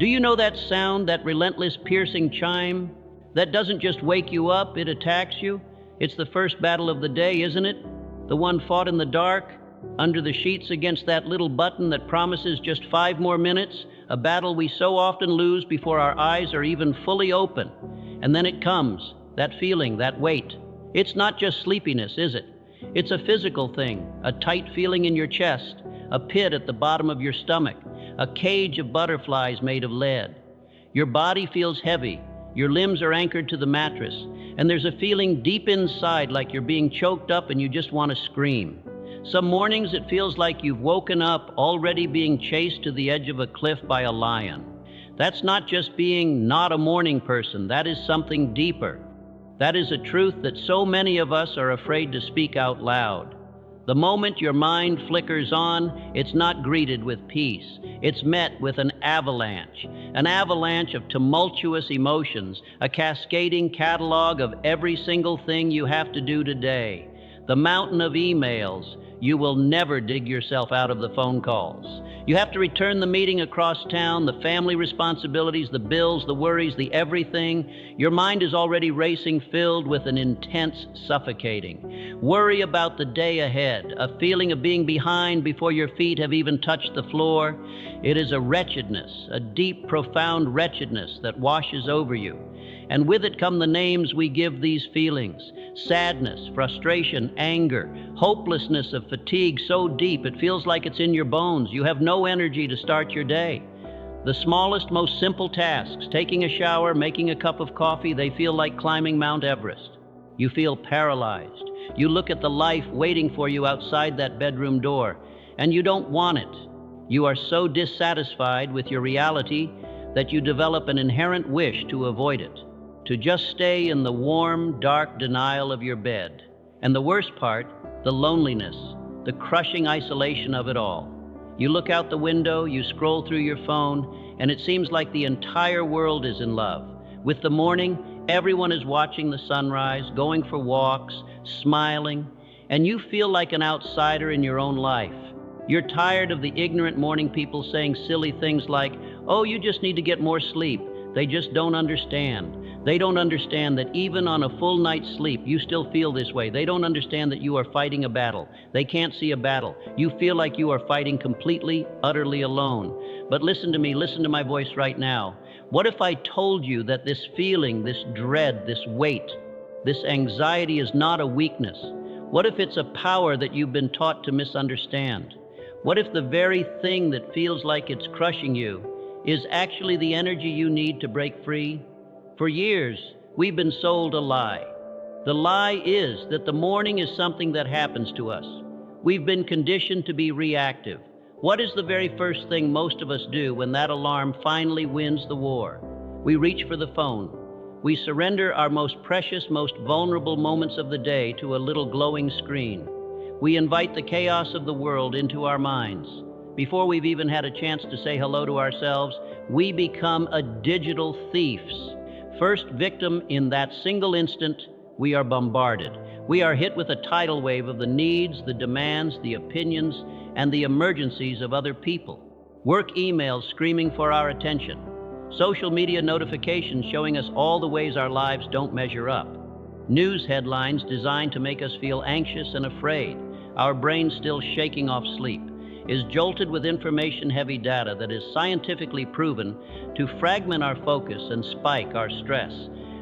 Do you know that sound, that relentless piercing chime? That doesn't just wake you up, it attacks you. It's the first battle of the day, isn't it? The one fought in the dark, under the sheets against that little button that promises just 5 more minutes, a battle we so often lose before our eyes are even fully open. And then it comes, that feeling, that weight. It's not just sleepiness, is it? It's a physical thing, a tight feeling in your chest, a pit at the bottom of your stomach, a cage of butterflies made of lead. Your body feels heavy, your limbs are anchored to the mattress, and there's a feeling deep inside like you're being choked up and you just want to scream. Some mornings it feels like you've woken up already being chased to the edge of a cliff by a lion. That's not just being not a morning person, that is something deeper. That is a truth that so many of us are afraid to speak out loud. The moment your mind flickers on, it's not greeted with peace. It's met with an avalanche of tumultuous emotions, a cascading catalog of every single thing you have to do today. The mountain of emails. You will never dig yourself out of the phone calls. You have to return the meeting across town, the family responsibilities, the bills, the worries, the everything. Your mind is already racing, filled with an intense suffocating worry about the day ahead, a feeling of being behind before your feet have even touched the floor. It is a wretchedness, a deep, profound wretchedness that washes over you. And with it come the names we give these feelings: sadness, frustration, anger, hopelessness of fatigue so deep it feels like it's in your bones. You have no energy to start your day. The smallest, most simple tasks, taking a shower, making a cup of coffee, they feel like climbing Mount Everest. You feel paralyzed. You look at the life waiting for you outside that bedroom door, and you don't want it. You are so dissatisfied with your reality that you develop an inherent wish to avoid it, to just stay in the warm, dark denial of your bed. And the worst part, the loneliness, the crushing isolation of it all. You look out the window, you scroll through your phone, and it seems like the entire world is in love. With the morning, everyone is watching the sunrise, going for walks, smiling, and you feel like an outsider in your own life. You're tired of the ignorant morning people saying silly things like, "Oh, you just need to get more sleep." They just don't understand. They don't understand that even on a full night's sleep, you still feel this way. They don't understand that you are fighting a battle. They can't see a battle. You feel like you are fighting completely, utterly alone. But listen to me, listen to my voice right now. What if I told you that this feeling, this dread, this weight, this anxiety is not a weakness? What if it's a power that you've been taught to misunderstand? What if the very thing that feels like it's crushing you is actually the energy you need to break free? For years, we've been sold a lie. The lie is that the morning is something that happens to us. We've been conditioned to be reactive. What is the very first thing most of us do when that alarm finally wins the war? We reach for the phone. We surrender our most precious, most vulnerable moments of the day to a little glowing screen. We invite the chaos of the world into our minds. Before we've even had a chance to say hello to ourselves, we become a digital thieves. First victim in that single instant, we are bombarded. We are hit with a tidal wave of the needs, the demands, the opinions, and the emergencies of other people. Work emails screaming for our attention. Social media notifications showing us all the ways our lives don't measure up. News headlines designed to make us feel anxious and afraid. Our brains still shaking off sleep is jolted with information-heavy data that is scientifically proven to fragment our focus and spike our stress.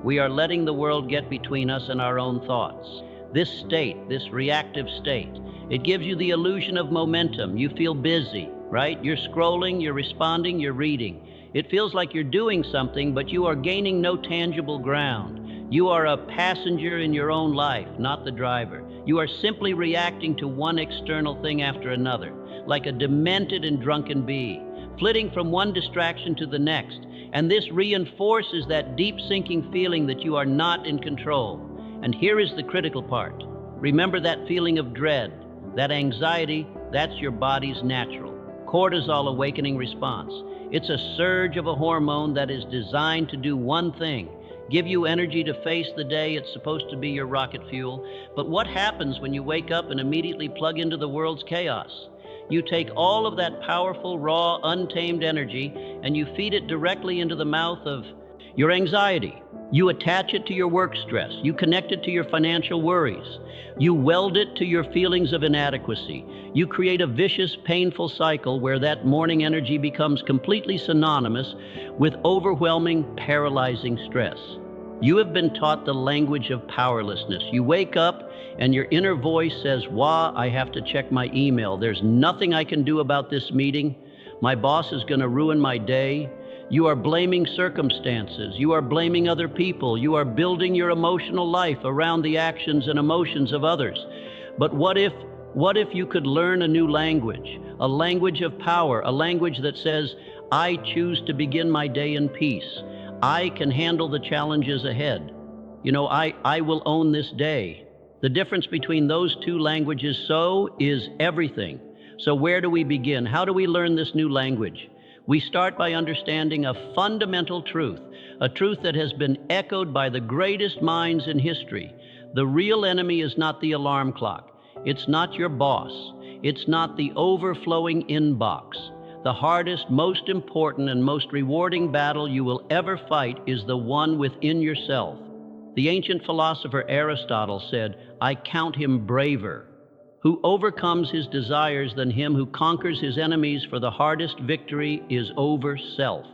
We are letting the world get between us and our own thoughts. This state, this reactive state, it gives you the illusion of momentum. You feel busy, right? You're scrolling, you're responding, you're reading. It feels like you're doing something, but you are gaining no tangible ground. You are a passenger in your own life, not the driver. You are simply reacting to one external thing after another, like a demented and drunken bee, flitting from one distraction to the next. And this reinforces that deep sinking feeling that you are not in control. And here is the critical part. Remember that feeling of dread, that anxiety, that's your body's natural cortisol awakening response. It's a surge of a hormone that is designed to do one thing: give you energy to face the day. It's supposed to be your rocket fuel. But what happens when you wake up and immediately plug into the world's chaos? You take all of that powerful, raw, untamed energy and you feed it directly into the mouth of your anxiety. You attach it to your work stress. You connect it to your financial worries. You weld it to your feelings of inadequacy. You create a vicious, painful cycle where that morning energy becomes completely synonymous with overwhelming, paralyzing stress. You have been taught the language of powerlessness. You wake up and your inner voice says, "Wah, I have to check my email. There's nothing I can do about this meeting. My boss is going to ruin my day." You are blaming circumstances. You are blaming other people. You are building your emotional life around the actions and emotions of others. But what if you could learn a new language, a language of power, a language that says, "I choose to begin my day in peace. I can handle the challenges ahead. I will own this day." The difference between those two languages is everything. So where do we begin? How do we learn this new language? We start by understanding a fundamental truth, a truth that has been echoed by the greatest minds in history. The real enemy is not the alarm clock. It's not your boss. It's not the overflowing inbox. The hardest, most important, and most rewarding battle you will ever fight is the one within yourself. The ancient philosopher Aristotle said, "I count him braver who overcomes his desires than him who conquers his enemies, for the hardest victory is over self."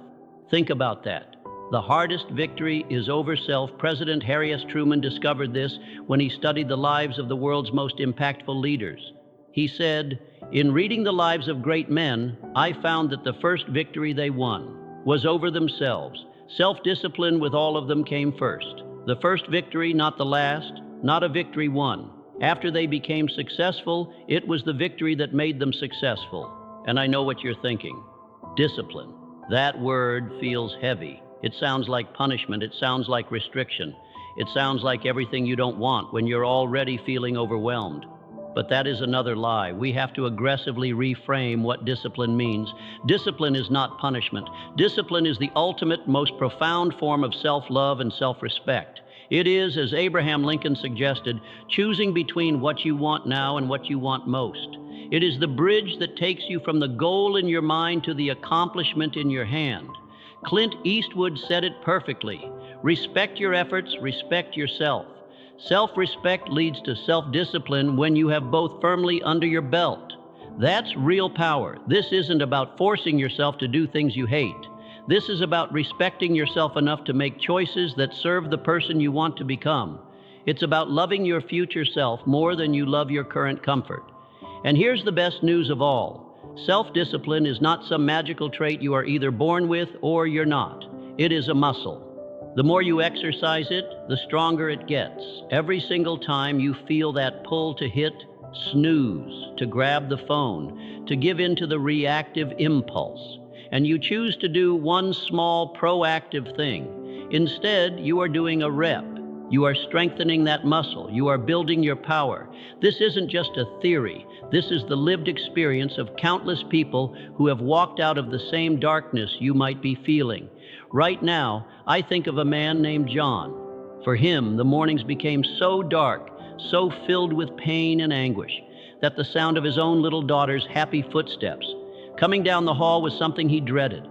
Think about that. The hardest victory is over self. President Harry S. Truman discovered this when he studied the lives of the world's most impactful leaders. He said, "In reading the lives of great men, I found that the first victory they won was over themselves. Self-discipline with all of them came first. The first victory, not the last, not a victory won. After they became successful, it was the victory that made them successful." And I know what you're thinking. Discipline. That word feels heavy. It sounds like punishment. It sounds like restriction. It sounds like everything you don't want when you're already feeling overwhelmed. But that is another lie. We have to aggressively reframe what discipline means. Discipline is not punishment. Discipline is the ultimate, most profound form of self-love and self-respect. It is, as Abraham Lincoln suggested, choosing between what you want now and what you want most. It is the bridge that takes you from the goal in your mind to the accomplishment in your hand. Clint Eastwood said it perfectly. Respect your efforts, respect yourself. Self-respect leads to self-discipline when you have both firmly under your belt. That's real power. This isn't about forcing yourself to do things you hate. This is about respecting yourself enough to make choices that serve the person you want to become. It's about loving your future self more than you love your current comfort. And here's the best news of all. Self-discipline is not some magical trait you are either born with or you're not. It is a muscle. The more you exercise it, the stronger it gets. Every single time you feel that pull to hit snooze, to grab the phone, to give in to the reactive impulse, and you choose to do one small proactive thing. Instead, you are doing a rep. You are strengthening that muscle. You are building your power. This isn't just a theory. This is the lived experience of countless people who have walked out of the same darkness you might be feeling. Right now, I think of a man named John. For him, the mornings became so dark, so filled with pain and anguish, that the sound of his own little daughter's happy footsteps coming down the hall was something he dreaded.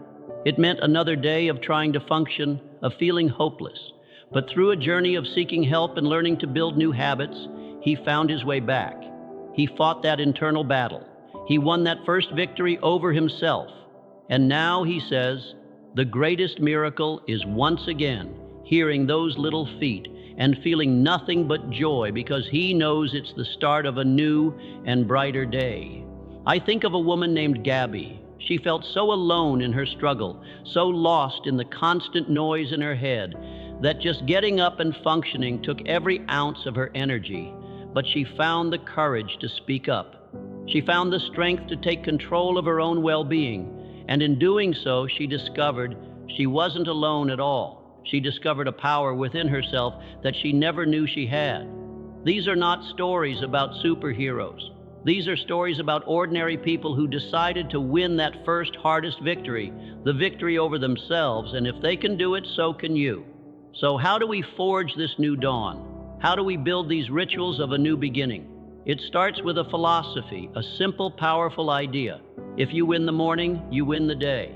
It meant another day of trying to function, of feeling hopeless. But through a journey of seeking help and learning to build new habits, he found his way back. He fought that internal battle. He won that first victory over himself. And now, he says, the greatest miracle is once again hearing those little feet and feeling nothing but joy because he knows it's the start of a new and brighter day. I think of a woman named Gabby. She felt so alone in her struggle, so lost in the constant noise in her head, that just getting up and functioning took every ounce of her energy. But she found the courage to speak up. She found the strength to take control of her own well-being. And in doing so, she discovered she wasn't alone at all. She discovered a power within herself that she never knew she had. These are not stories about superheroes. These are stories about ordinary people who decided to win that first hardest victory, the victory over themselves, and if they can do it, so can you. So how do we forge this new dawn? How do we build these rituals of a new beginning? It starts with a philosophy, a simple, powerful idea. If you win the morning, you win the day.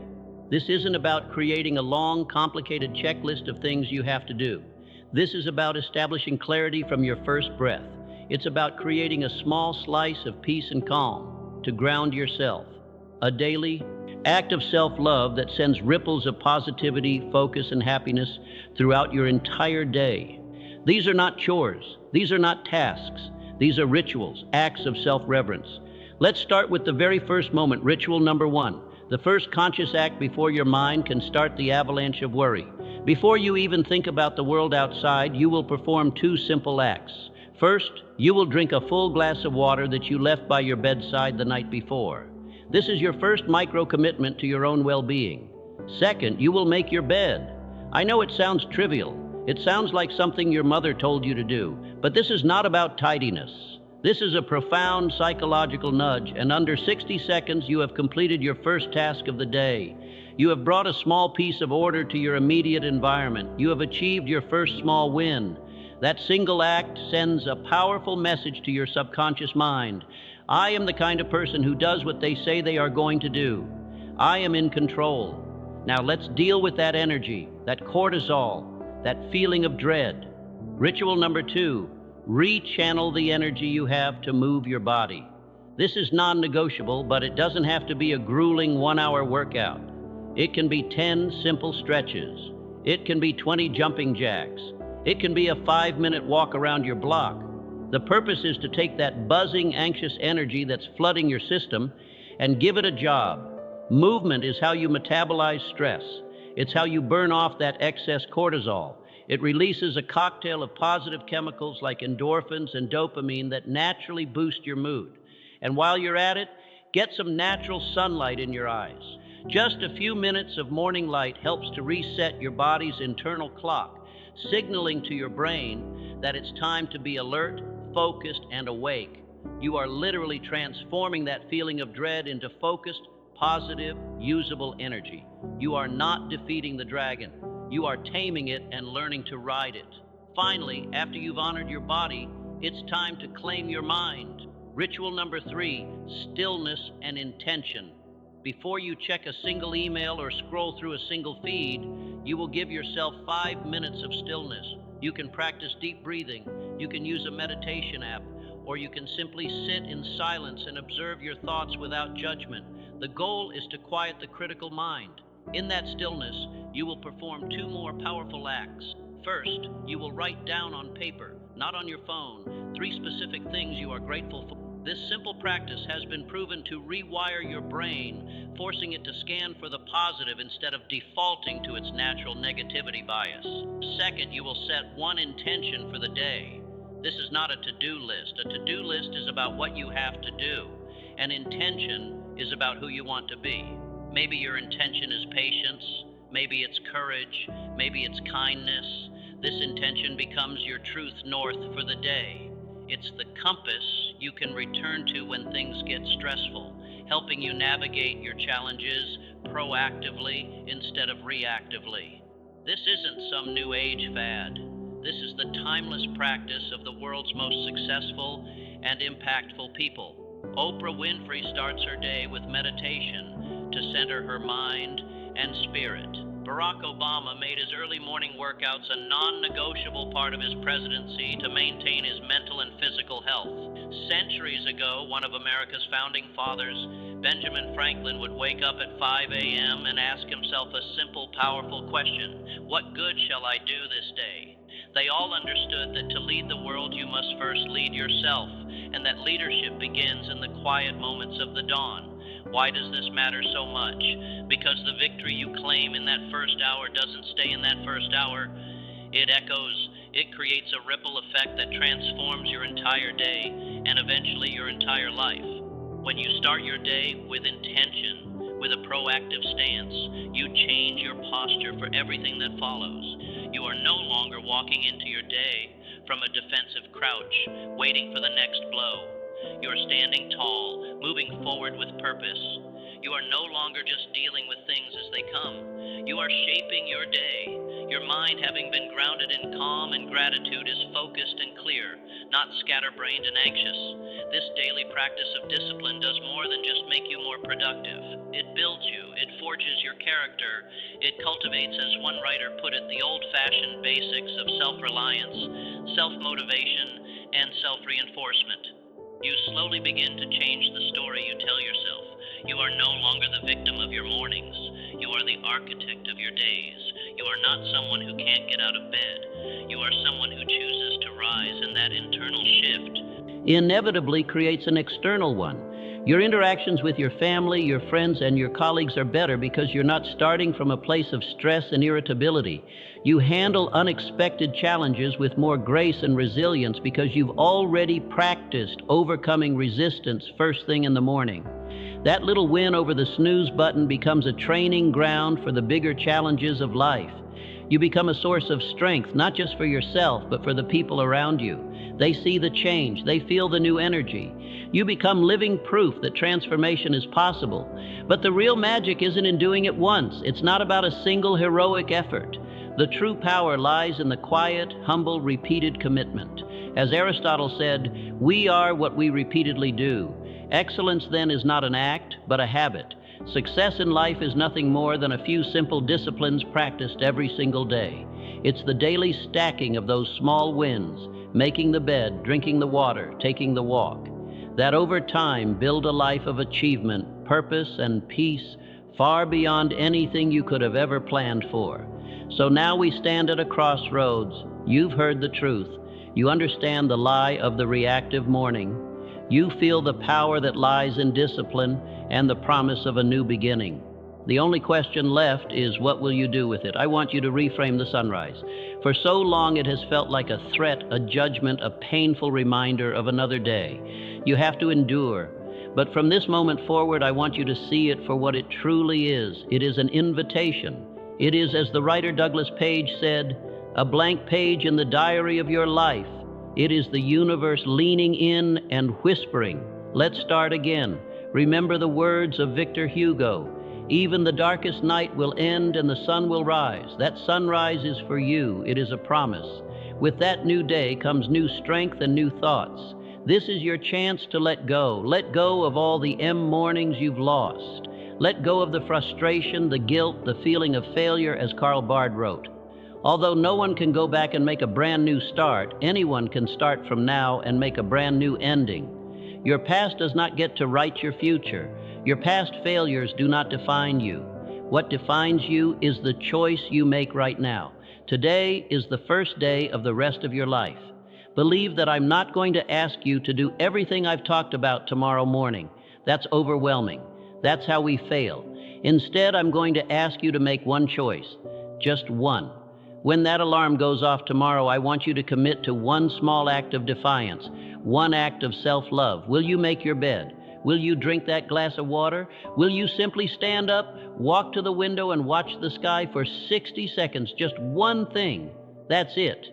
This isn't about creating a long, complicated checklist of things you have to do. This is about establishing clarity from your first breath. It's about creating a small slice of peace and calm to ground yourself. A daily act of self-love that sends ripples of positivity, focus, and happiness throughout your entire day. These are not chores. These are not tasks. These are rituals, acts of self-reverence. Let's start with the very first moment, ritual number 1. The first conscious act before your mind can start the avalanche of worry. Before you even think about the world outside, you will perform 2 simple acts. First, you will drink a full glass of water that you left by your bedside the night before. This is your first micro-commitment to your own well-being. Second, you will make your bed. I know it sounds trivial. It sounds like something your mother told you to do, but this is not about tidiness. This is a profound psychological nudge, and under 60 seconds, you have completed your first task of the day. You have brought a small piece of order to your immediate environment. You have achieved your first small win. That single act sends a powerful message to your subconscious mind. I am the kind of person who does what they say they are going to do. I am in control. Now let's deal with that energy, that cortisol, that feeling of dread. Ritual number 2, rechannel the energy you have to move your body. This is non-negotiable, but it doesn't have to be a grueling 1-hour workout. It can be 10 simple stretches. It can be 20 jumping jacks. It can be a 5-minute walk around your block. The purpose is to take that buzzing, anxious energy that's flooding your system and give it a job. Movement is how you metabolize stress. It's how you burn off that excess cortisol. It releases a cocktail of positive chemicals like endorphins and dopamine that naturally boost your mood. And while you're at it, get some natural sunlight in your eyes. Just a few minutes of morning light helps to reset your body's internal clock, signaling to your brain that it's time to be alert, focused, and awake. You are literally transforming that feeling of dread into focused, positive, usable energy. You are not defeating the dragon. You are taming it and learning to ride it. Finally, after you've honored your body, it's time to claim your mind. Ritual number 3, stillness and intention. Before you check a single email or scroll through a single feed, you will give yourself 5 minutes of stillness. You can practice deep breathing, you can use a meditation app, or you can simply sit in silence and observe your thoughts without judgment. The goal is to quiet the critical mind. In that stillness, you will perform 2 more powerful acts. First, you will write down on paper, not on your phone, 3 specific things you are grateful for. This simple practice has been proven to rewire your brain, forcing it to scan for the positive instead of defaulting to its natural negativity bias. Second, you will set 1 intention for the day. This is not a to-do list. A to-do list is about what you have to do. An intention is about who you want to be. Maybe your intention is patience, maybe it's courage, maybe it's kindness. This intention becomes your truth north for the day. It's the compass you can return to when things get stressful, helping you navigate your challenges proactively instead of reactively. This isn't some new age fad. This is the timeless practice of the world's most successful and impactful people. Oprah Winfrey starts her day with meditation to center her mind and spirit. Barack Obama made his early morning workouts a non-negotiable part of his presidency to maintain his mental and physical health. Centuries ago, one of America's founding fathers, Benjamin Franklin, would wake up at 5 a.m. and ask himself a simple, powerful question: what good shall I do this day? They all understood that to lead the world, you must first lead yourself, and that leadership begins in the quiet moments of the dawn. Why does this matter so much? Because the victory you claim in that first hour doesn't stay in that first hour. It echoes, it creates a ripple effect that transforms your entire day and eventually your entire life. When you start your day with intention, with a proactive stance, you change your posture for everything that follows. You are no longer walking into your day from a defensive crouch, waiting for the next blow. You're standing tall, moving forward with purpose. You are no longer just dealing with things as they come. You are shaping your day. Your mind, having been grounded in calm and gratitude, is focused and clear, not scatterbrained and anxious. This daily practice of discipline does more than just make you more productive. It builds you, it forges your character, it cultivates, as one writer put it, the old-fashioned basics of self-reliance, self-motivation, and self-reinforcement. You slowly begin to change the story you tell yourself. You are no longer the victim of your mornings. You are the architect of your days. You are not someone who can't get out of bed. You are someone who chooses to rise, and that internal shift inevitably creates an external one. Your interactions with your family, your friends, and your colleagues are better because you're not starting from a place of stress and irritability. You handle unexpected challenges with more grace and resilience because you've already practiced overcoming resistance first thing in the morning. That little win over the snooze button becomes a training ground for the bigger challenges of life. You become a source of strength, not just for yourself, but for the people around you. They see the change. They feel the new energy. You become living proof that transformation is possible. But the real magic isn't in doing it once. It's not about a single heroic effort. The true power lies in the quiet, humble, repeated commitment. As Aristotle said, we are what we repeatedly do. Excellence, then, is not an act, but a habit. Success in life is nothing more than a few simple disciplines practiced every single day. It's the daily stacking of those small wins, making the bed, drinking the water, taking the walk, that over time build a life of achievement, purpose, and peace far beyond anything you could have ever planned for. So now we stand at a crossroads. You've heard the truth. You understand the lie of the reactive morning. You feel the power that lies in discipline and the promise of a new beginning. The only question left is, what will you do with it? I want you to reframe the sunrise. For so long it has felt like a threat, a judgment, a painful reminder of another day. You have to endure. But from this moment forward, I want you to see it for what it truly is. It is an invitation. It is, as the writer Douglas Page said, a blank page in the diary of your life. It is the universe leaning in and whispering, let's start again. Remember the words of Victor Hugo. Even the darkest night will end and the sun will rise. That sunrise is for you. It is a promise. With that new day comes new strength and new thoughts. This is your chance to let go. Let go of all the mornings you've lost. Let go of the frustration, the guilt, the feeling of failure, as Karl Barth wrote. Although no one can go back and make a brand new start, anyone can start from now and make a brand new ending. Your past does not get to write your future. Your past failures do not define you. What defines you is the choice you make right now. Today is the first day of the rest of your life. Believe that I'm not going to ask you to do everything I've talked about tomorrow morning. That's overwhelming. That's how we fail. Instead, I'm going to ask you to make one choice, just one. When that alarm goes off tomorrow, I want you to commit to one small act of defiance, one act of self-love. Will you make your bed? Will you drink that glass of water? Will you simply stand up, walk to the window, and watch the sky for 60 seconds? Just one thing. That's it.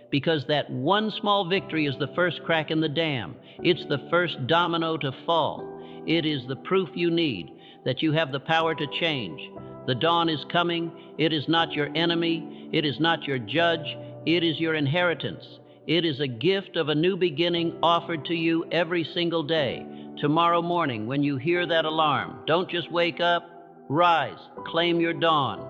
Because that one small victory is the first crack in the dam. It's the first domino to fall. It is the proof you need that you have the power to change. The dawn is coming. It is not your enemy. It is not your judge. It is your inheritance. It is a gift of a new beginning offered to you every single day. Tomorrow morning, when you hear that alarm, don't just wake up. Rise, claim your dawn.